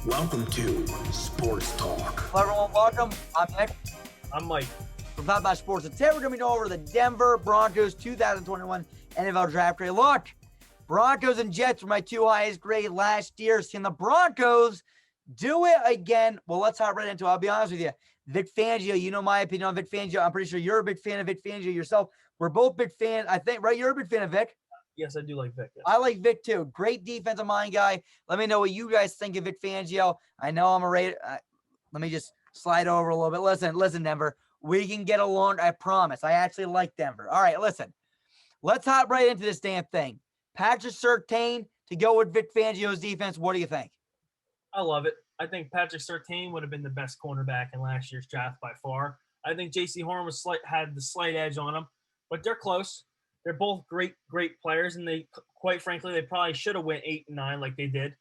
Welcome to Sports Talk. Hello, everyone. Welcome. I'm Nick. I'm Mike. We're talking about sports. And today we're going to be going over the Denver Broncos 2021 NFL Draft Grade. Look, Broncos and Jets were my two highest grade last year. Can the Broncos do it again? Well, let's hop right into it. I'll be honest with you. Vic Fangio, you know my opinion on Vic Fangio. I'm pretty sure you're a big fan of Vic Fangio yourself. We're both big fans, I think, right? You're a big fan of Vic. Yes, I do like Vic. Yes. I like Vic too. Great defensive mind guy. Let me know what you guys think of Vic Fangio. I know I'm a Raider. Let me just slide over a little bit. Listen, Denver. We can get along. I promise. I actually like Denver. All right, listen. Let's hop right into this damn thing. Patrick Surtain to go with Vic Fangio's defense. What do you think? I love it. I think Patrick Surtain would have been the best cornerback in last year's draft by far. I think J.C. Horn had the slight edge on him, but they're close. They're both great players, and they, quite frankly, they probably should have went 8 and 9 like they did.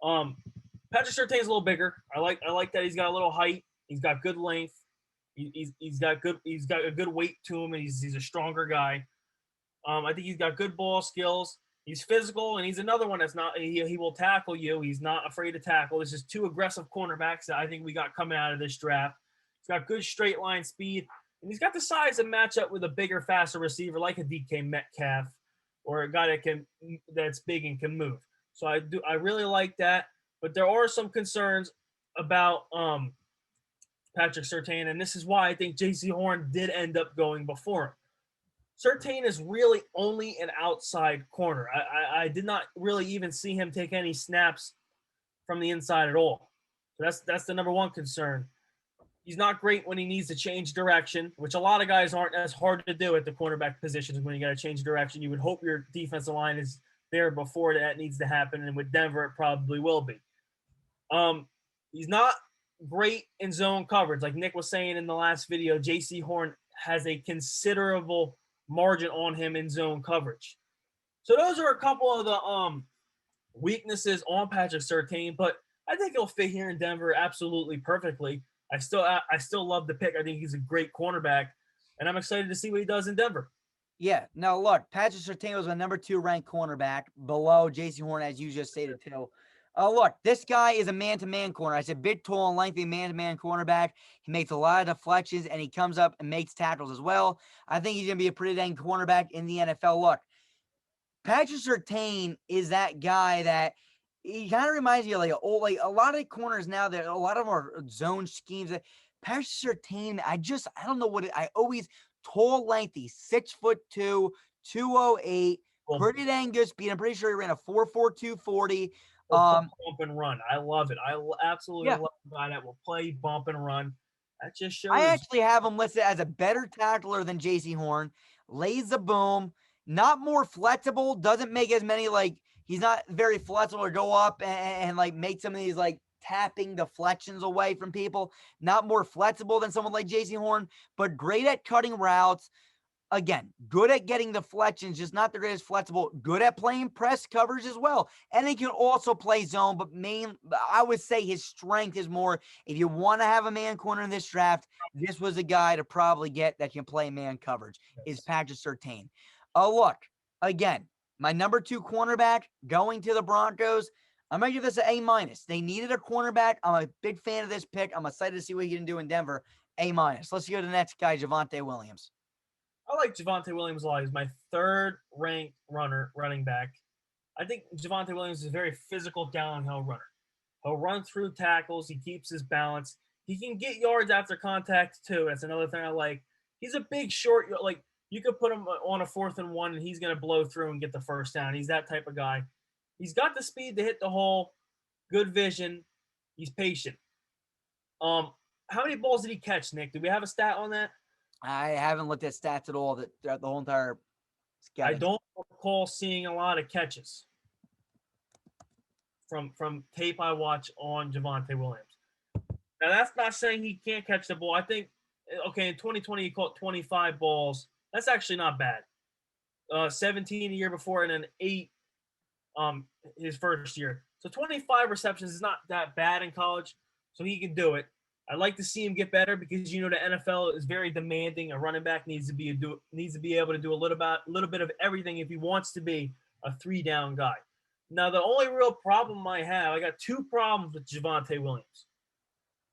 Patrick Surtain's a little bigger. I like that he's got a little height. He's got good length. He's got a good weight to him, and he's a stronger guy. I think he's got good ball skills. He's physical, and he's another one that's not. He will tackle you. He's not afraid to tackle. There's just two aggressive cornerbacks that I think we got coming out of this draft. He's got good straight line speed. And he's got the size to match up with a bigger, faster receiver like a DK Metcalf or a guy that's big and can move. So I really like that. But there are some concerns about Patrick Surtain, and this is why I think J.C. Horn did end up going before him. Surtain is really only an outside corner. I did not really even see him take any snaps from the inside at all. So that's the number one concern. He's not great when he needs to change direction, which a lot of guys aren't as hard to do at the cornerback positions when you got to change direction. You would hope your defensive line is there before that needs to happen, and with Denver, it probably will be. He's not great in zone coverage. Like Nick was saying in the last video, J.C. Horn has a considerable margin on him in zone coverage. So those are a couple of the weaknesses on Patrick Surtain, but I think he'll fit here in Denver absolutely perfectly. I still love the pick. I think he's a great cornerback, and I'm excited to see what he does in Denver. Yeah. Now, look, Patrick Surtain was my number 2 ranked cornerback below J.C. Horn, as you just stated, too. Look, this guy is a man-to-man corner. I said big, tall, and lengthy man-to-man cornerback. He makes a lot of deflections, and he comes up and makes tackles as well. I think he's going to be a pretty dang cornerback in the NFL. Look, Patrick Surtain is that guy that he kind of reminds me of like a lot of corners now that a lot of them are zone schemes. Patrick Surtain, I don't know what I always tall, lengthy, 6'2", 208, pretty dang good speed. I'm pretty sure he ran a 4.42 40. Bump and run. I love it. I absolutely love a guy that will play bump and run. That just shows. I actually have him listed as a better tackler than J.C. Horn. Lays the boom, not more flexible, doesn't make as many he's not very flexible to go up and make some of these tapping deflections away from people. Not more flexible than someone like J.C. Horn, but great at cutting routes. Again, good at getting deflections, just not the greatest flexible. Good at playing press coverage as well. And he can also play zone, but I would say his strength is more, if you want to have a man corner in this draft, this was a guy to probably get that can play man coverage, is Patrick Surtain. Look, again, my number 2 cornerback going to the Broncos. I'm going to give this an A-. They needed a cornerback. I'm a big fan of this pick. I'm excited to see what he can do in Denver. A-. Let's go to the next guy, Javonte Williams. I like Javonte Williams a lot. He's my 3rd ranked running back. I think Javonte Williams is a very physical downhill runner. He'll run through tackles. He keeps his balance. He can get yards after contact too. That's another thing I like. He's a big short, you could put him on a 4th and 1 and he's going to blow through and get the first down. He's that type of guy. He's got the speed to hit the hole, good vision. He's patient. How many balls did he catch, Nick? Do we have a stat on that? I haven't looked at stats at all throughout the whole entire scouting. I don't recall seeing a lot of catches from tape I watch on Javonte Williams. Now, that's not saying he can't catch the ball. I think, in 2020 he caught 25 balls. That's actually not bad. 17 the year before and then 8 his first year. So 25 receptions is not that bad in college, so he can do it. I'd like to see him get better because the NFL is very demanding. A running back needs to be able to do a little bit of everything if he wants to be a 3-down guy. Now, the only real problem I have, I got two problems with Javonte Williams.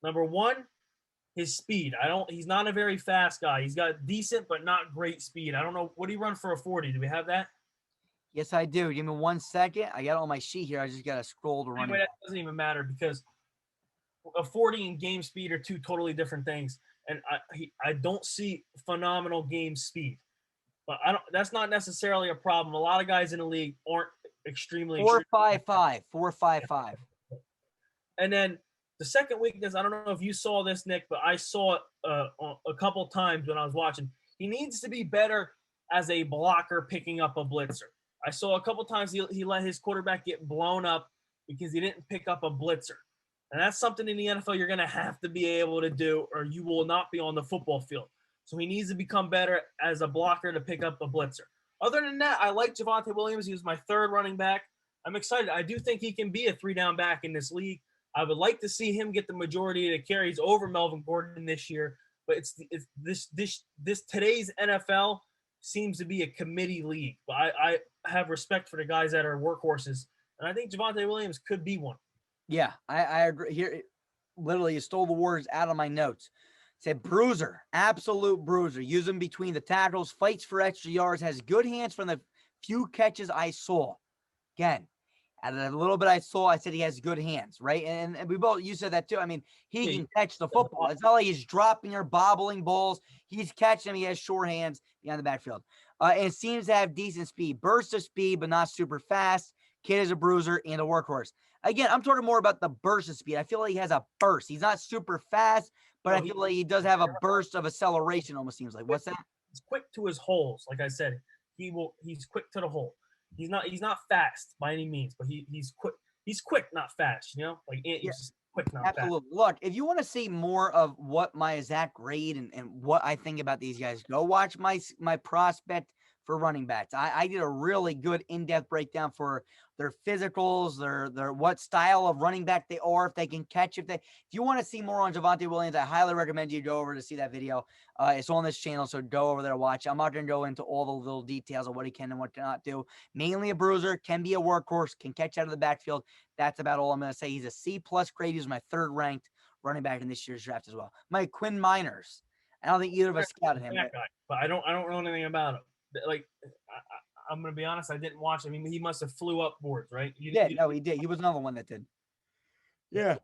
Number one, his speed. He's not a very fast guy. He's got decent but not great speed. I don't know. What do you run for a 40? Do we have that? Yes, I do. Give me 1 second. I got it on my sheet here. I just got to scroll to run. Anyway, that doesn't even matter because a 40 and game speed are two totally different things. And I don't see phenomenal game speed. But that's not necessarily a problem. A lot of guys in the league aren't extremely 4.55. 4.55. And then the second weakness, I don't know if you saw this, Nick, but I saw it a couple times when I was watching. He needs to be better as a blocker picking up a blitzer. I saw a couple times he let his quarterback get blown up because he didn't pick up a blitzer. And that's something in the NFL you're going to have to be able to do, or you will not be on the football field. So he needs to become better as a blocker to pick up a blitzer. Other than that, I like Javonte Williams. He was my third running back. I'm excited. I do think he can be a 3-down back in this league. I would like to see him get the majority of the carries over Melvin Gordon this year. But it's this today's NFL seems to be a committee league. But I have respect for the guys that are workhorses. And I think Javonte Williams could be one. Yeah, I agree. Here, literally, you stole the words out of my notes. Said bruiser, absolute bruiser. Use him between the tackles, fights for extra yards, has good hands from the few catches I saw. Again, out of the little bit I saw, I said he has good hands, right? And we both, you said that too. I mean, he can catch the football. It's not like he's dropping or bobbling balls. He's catching them. He has short hands behind the backfield. And seems to have decent speed. Burst of speed, but not super fast. Kid is a bruiser and a workhorse. Again, I'm talking more about the burst of speed. I feel like he has a burst. He's not super fast, but I feel like he does have a burst of acceleration, almost seems like. What's that? He's quick to his holes. Like I said, he's quick to the hole. He's not fast by any means, but he's quick. He's quick, not fast, you know? Like he's quick, not absolutely. fast. Look, if you want to see more of what my exact grade and what I think about these guys, go watch my prospect for running backs. I did a really good in-depth breakdown for their physicals, their what style of running back they are, if they can catch, if you want to see more on Javonte Williams, I highly recommend you go over to see that video. It's on this channel, so go over there to watch. I'm not going to go into all the little details of what he can and what cannot do. Mainly a bruiser, can be a workhorse, can catch out of the backfield. That's about all I'm going to say. He's a C+ grade. He's my third ranked running back in this year's draft as well. Mike Quinn Miners. I don't think either of us scouted him. But I don't know anything about him. Like, I'm going to be honest, I didn't watch. I mean, he must have flew up boards, right? He did. He was another one that did. Yeah.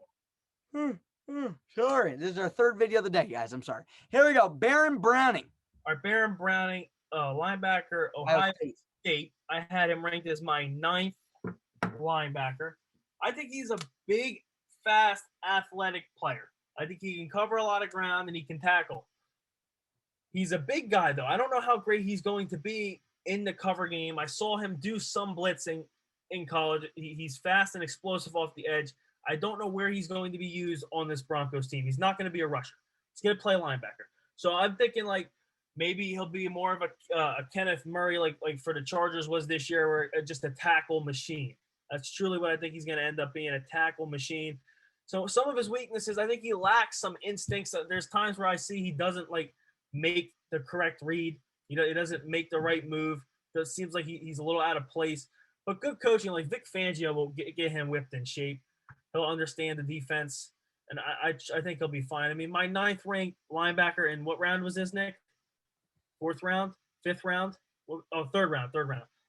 Sorry. This is our third video of the day, guys. I'm sorry. Here we go. Baron Browning. Our Baron Browning, linebacker, Ohio State. I had him ranked as my 9th linebacker. I think he's a big, fast, athletic player. I think he can cover a lot of ground and he can tackle. He's a big guy, though. I don't know how great he's going to be in the cover game. I saw him do some blitzing in college. He's fast and explosive off the edge. I don't know where he's going to be used on this Broncos team. He's not going to be a rusher. He's going to play linebacker. So I'm thinking like maybe he'll be more of a Kenneth Murray like for the Chargers was this year, where just a tackle machine. That's truly what I think he's going to end up being, a tackle machine. So some of his weaknesses, I think he lacks some instincts. There's times where I see he doesn't like make the correct read. He doesn't make the right move. It seems like he's a little out of place. But good coaching, like Vic Fangio, will get him whipped in shape. He'll understand the defense, and I think he'll be fine. I mean, my 9th ranked linebacker, in what round was this, Nick? 4th round? 5th round? Oh, third round.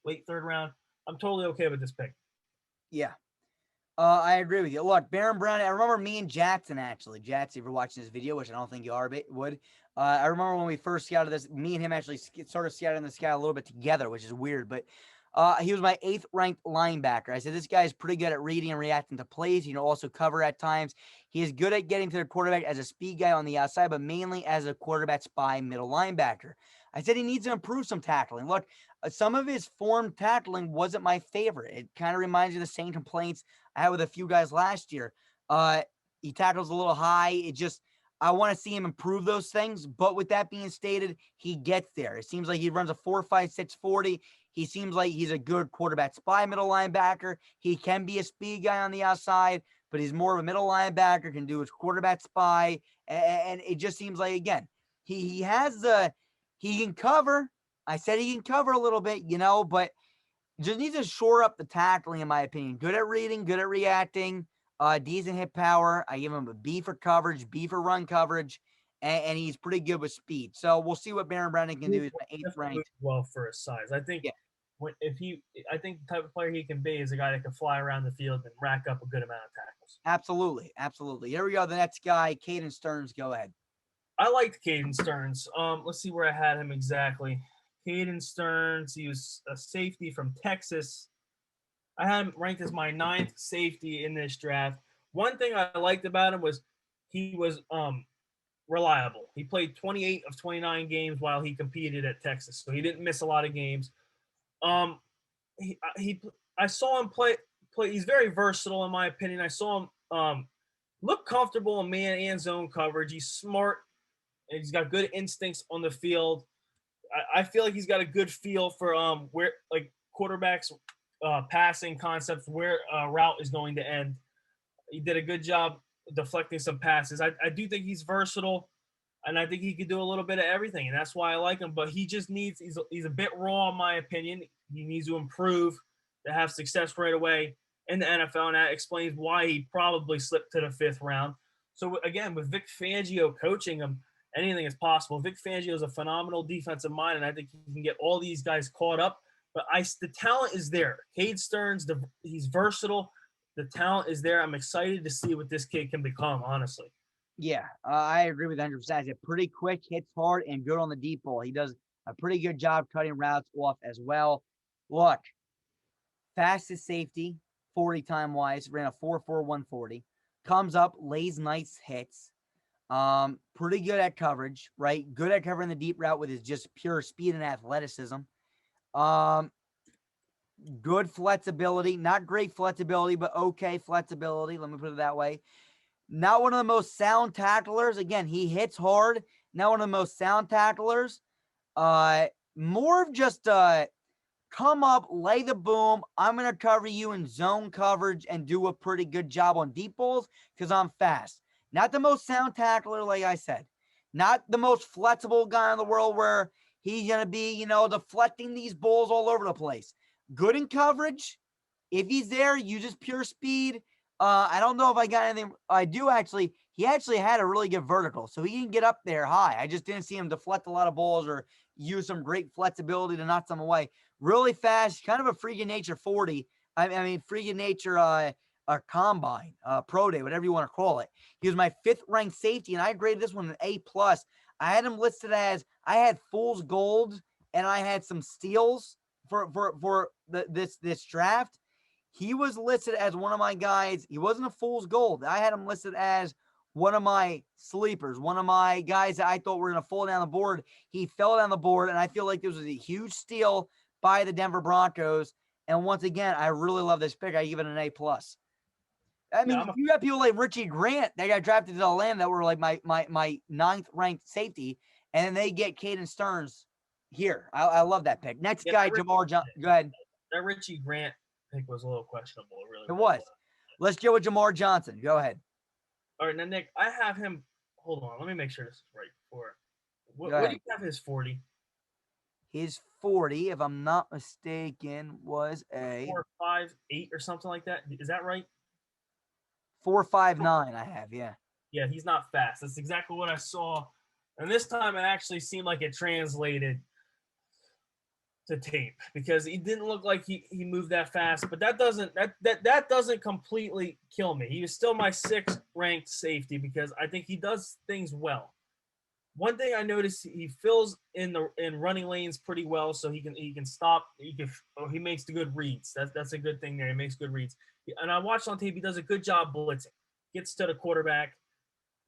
Late third round. I'm totally okay with this pick. Yeah. I agree with you. Look, Baron Browning, I remember me and Jackson, actually. Jackson, if you're watching this video, which I don't think you are, would. I remember when we first scouted this, me and him actually started scouting this guy a little bit together, which is weird, but he was my 8th ranked linebacker. I said, this guy is pretty good at reading and reacting to plays. He can also cover at times. He is good at getting to the quarterback as a speed guy on the outside, but mainly as a quarterback spy middle linebacker. I said he needs to improve some tackling. Look, some of his form tackling wasn't my favorite. It kind of reminds me of the same complaints I had with a few guys last year. He tackles a little high. I want to see him improve those things. But with that being stated, he gets there. It seems like he runs a 4.56 40. He seems like he's a good quarterback spy middle linebacker. He can be a speed guy on the outside, but he's more of a middle linebacker, can do his quarterback spy. And it just seems like, again, he can cover. I said he can cover a little bit, but Just needs to shore up the tackling, in my opinion. Good at reading, good at reacting, decent hit power. I give him a B for coverage, B for run coverage, and he's pretty good with speed. So we'll see what Baron Brennan can do. He's my 8th Definitely ranked. well for his size. I think Yeah. I think the type of player he can be is a guy that can fly around the field and rack up a good amount of tackles. Absolutely. Absolutely. Here we go. The next guy, Caden Stearns. Go ahead. I liked Caden Stearns. Let's see where I had him exactly. Caden Stearns, he was a safety from Texas. I had him ranked as my 9th safety in this draft. One thing I liked about him was he was reliable. He played 28 of 29 games while he competed at Texas, so he didn't miss a lot of games. I saw him play. He's very versatile in my opinion. I saw him look comfortable in man and zone coverage. He's smart, and he's got good instincts on the field. I feel like he's got a good feel for where like quarterbacks passing concepts, where a route is going to end. He did a good job deflecting some passes. I do think he's versatile, and I think he could do a little bit of everything, and that's why I like him. But he just needs he's a bit raw in my opinion. He needs to improve to have success right away in the NFL, and that explains why he probably slipped to the 5th round. So again, with Vic Fangio coaching him, anything is possible. Vic Fangio is a phenomenal defensive mind, and I think he can get all these guys caught up. But the talent is there. Cade Stearns, he's versatile. The talent is there. I'm excited to see what this kid can become, honestly. Yeah, I agree with 100%. He's pretty quick, hits hard, and good on the deep ball. He does a pretty good job cutting routes off as well. Look, fastest safety, 40 time wise, ran a 4.4 140. Comes up, lays nice hits. Pretty good at coverage, right? Good at covering the deep route with his just pure speed and athleticism. Good flexibility, not great flexibility, but okay flexibility. Let me put it that way. Not one of the most sound tacklers. Again, he hits hard. Not one of the most sound tacklers. More of just come up, lay the boom. I'm going to cover you in zone coverage and do a pretty good job on deep balls because I'm fast. Not the most sound tackler, like I said. Not the most flexible guy in the world where he's going to be, deflecting these balls all over the place. Good in coverage. If he's there, uses pure speed. I don't know if I got anything. I do actually. He actually had a really good vertical, so he can get up there high. I just didn't see him deflect a lot of balls or use some great flexibility to knock some away. Really fast, kind of a freak of nature 40. I mean, freak of nature a combine, pro day, whatever you want to call it. He was my 5th ranked safety, and I graded this one an A+. I had him listed as I had fool's gold, and I had some steals for this draft. He was listed as one of my guys. He wasn't a fool's gold. I had him listed as one of my sleepers, one of my guys that I thought were going to fall down the board. He fell down the board, and I feel like this was a huge steal by the Denver Broncos. And once again, I really love this pick. I give it an A+. I mean, you got people like Richie Grant. They got drafted to the Lamb that were like my 9th ranked safety, and then they get Caden Stearns here. I love that pick. Next guy, Jamar Johnson. Go ahead. That Richie Grant pick was a little questionable. It was. Let's go with Jamar Johnson. Go ahead. All right, now Nick, I have him. Hold on, let me make sure this is right. What do you have his 40? His 40, if I'm not mistaken, was a 4.58 or something like that. Is that right? 4.59. I have, yeah. Yeah, he's not fast. That's exactly what I saw, and this time it actually seemed like it translated to tape because he didn't look like he moved that fast. But that doesn't completely kill me. He is still my 6th ranked safety because I think he does things well. One thing I noticed, he fills in running lanes pretty well, so he can stop. He makes the good reads. That's a good thing there. He makes good reads. And I watched on tape. He does a good job blitzing. Gets to the quarterback,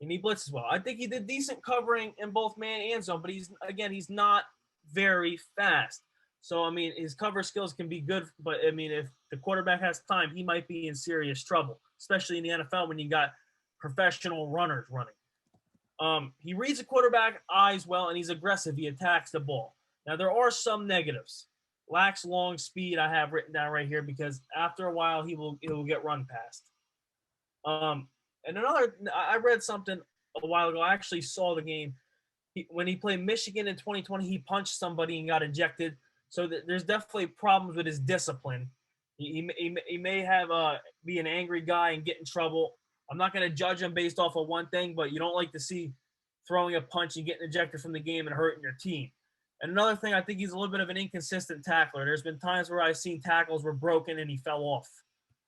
and he blitzes well. I think he did decent covering in both man and zone, but he's not very fast. So I mean, his cover skills can be good, but I mean, if the quarterback has time, he might be in serious trouble, especially in the NFL when you got professional runners running. He reads the quarterback eyes well, and he's aggressive. He attacks the ball. Now, there are some negatives. Lacks long speed, I have written down right here, because after a while, he will get run past. And I read something a while ago. I actually saw the game. When he played Michigan in 2020, he punched somebody and got ejected. So there's definitely problems with his discipline. He may have be an angry guy and get in trouble. I'm not going to judge him based off of one thing, but you don't like to see throwing a punch and getting ejected from the game and hurting your team. And another thing, I think he's a little bit of an inconsistent tackler. There's been times where I've seen tackles were broken and he fell off.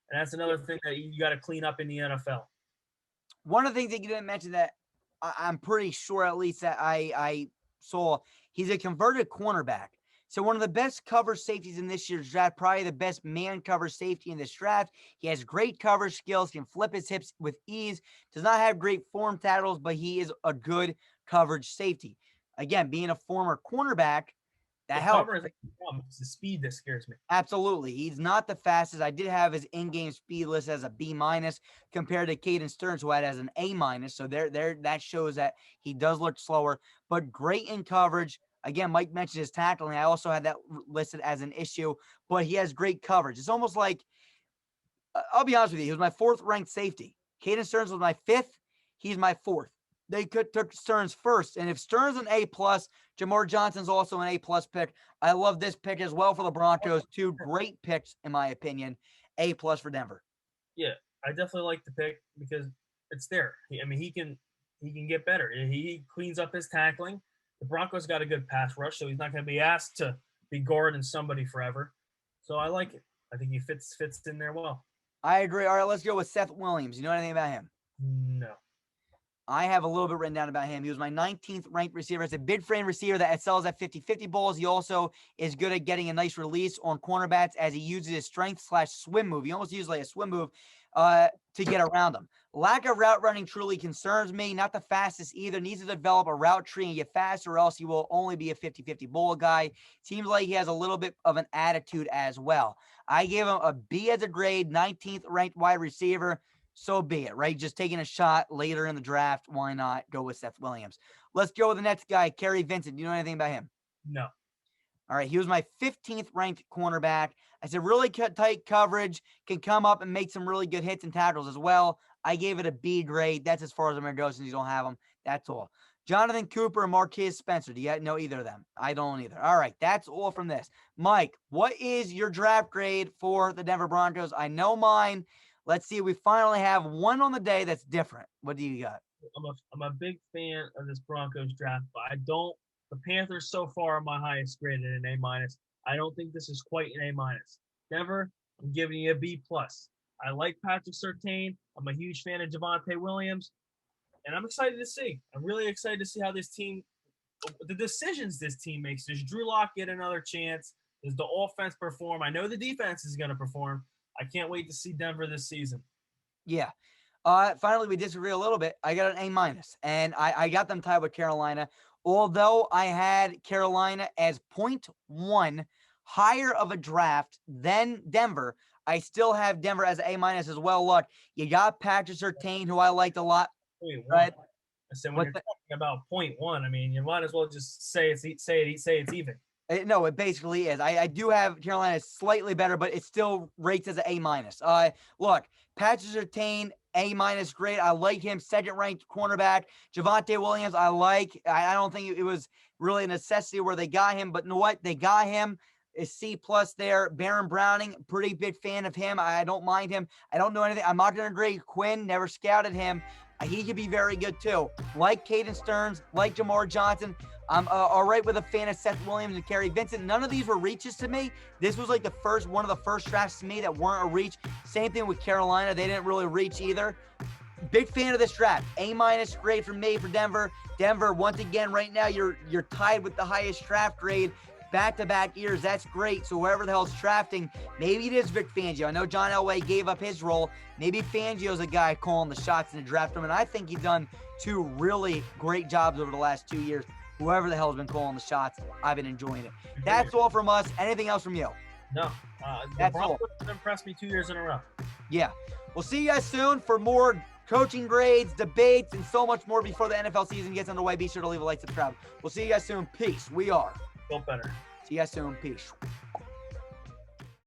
And that's another thing that you got to clean up in the NFL. One of the things that you didn't mention that I'm pretty sure at least that I saw, he's a converted cornerback. So one of the best cover safeties in this year's draft, probably the best man cover safety in this draft. He has great cover skills, can flip his hips with ease, does not have great form tackles, but he is a good coverage safety. Again, being a former cornerback, that helps. It's the speed that scares me. Absolutely. He's not the fastest. I did have his in-game speed list as a B- compared to Caden Stearns, who had as an A-. So there that shows that he does look slower, but great in coverage. Again, Mike mentioned his tackling. I also had that listed as an issue, but he has great coverage. It's almost like, I'll be honest with you, he was my 4th ranked safety. Caden Stearns was my 5th. He's my 4th. They took Stearns first. And if Stearns an A+, Jamar Johnson's also an A+ pick. I love this pick as well for the Broncos. 2 great picks, in my opinion. A+ for Denver. Yeah, I definitely like the pick because it's there. I mean, he can get better. He cleans up his tackling. The Broncos got a good pass rush, so he's not going to be asked to be guarding somebody forever. So I like it. I think he fits in there well. I agree. All right, let's go with Seth Williams. You know anything about him? No. I have a little bit written down about him. He was my 19th ranked receiver. It's a big frame receiver that excels at 50-50 balls. He also is good at getting a nice release on cornerbacks as he uses his strength/swim move. He almost uses like a swim move to get around them. Lack of route running truly concerns me. Not the fastest either. Needs to develop a route tree and get faster, or else he will only be a 50-50 ball guy. Seems like he has a little bit of an attitude as well. I gave him a B as a grade, 19th ranked wide receiver. So be it, right? Just taking a shot later in the draft. Why not go with Seth Williams? Let's go with the next guy, Kerry Vincent. Do you know anything about him? No. All right. He was my 15th ranked cornerback. I said really tight coverage, can come up and make some really good hits and tackles as well. I gave it a B grade. That's as far as I'm going to go since you don't have them. That's all. Jonathan Cooper and Marquez Spencer. Do you know either of them? I don't either. All right. That's all from this. Mike, what is your draft grade for the Denver Broncos? I know mine. Let's see. We finally have one on the day that's different. What do you got? I'm a big fan of this Broncos draft, but the Panthers so far are my highest graded an A-. I don't think this is quite an A-. Denver, I'm giving you a B+. I like Patrick Surtain. I'm a huge fan of Javonte Williams, and I'm excited to see. I'm really excited to see how this team, the decisions this team makes. Does Drew Lock get another chance? Does the offense perform? I know the defense is going to perform. I can't wait to see Denver this season. Yeah. Finally, we disagree a little bit. I got an A-, and I got them tied with Carolina. Although I had Carolina as 0.1 higher of a draft than Denver, I still have Denver as an A- as well. Look, you got Patrick Surtain, who I liked a lot. But I said when you're talking about 0.1, I mean, you might as well just say it's even. No, it basically is. I do have Carolina slightly better, but it still rates as an A-. Look, Patrick Surtain, A- great. I like him. 2nd ranked cornerback. Javonte Williams, I like. I don't think it was really a necessity where they got him, but you know what? They got him. Is C+ there. Baron Browning, pretty big fan of him. I don't mind him. I don't know anything. I'm not going to agree. Quinn, never scouted him. He could be very good too. Like Caden Stearns, like Jamar Johnson. I'm all right with a fan of Seth Williams and Kerry Vincent. None of these were reaches to me. This was like one of the first drafts to me that weren't a reach. Same thing with Carolina. They didn't really reach either. Big fan of this draft. A- grade for me for Denver. Denver, once again, right now, you're tied with the highest draft grade. Back-to-back years, that's great. So whoever the hell's drafting, maybe it is Vic Fangio. I know John Elway gave up his role. Maybe Fangio's a guy calling the shots in the draft room, and I think he's done 2 really great jobs over the last 2 years. Whoever the hell has been calling the shots, I've been enjoying it. That's all from us. Anything else from you? No. The Broncos have impressed me 2 years in a row. Yeah. We'll see you guys soon for more coaching grades, debates, and so much more before the NFL season gets underway. Be sure to leave a like, subscribe. We'll see you guys soon. Peace. We are Feel better. See you guys soon. Peace.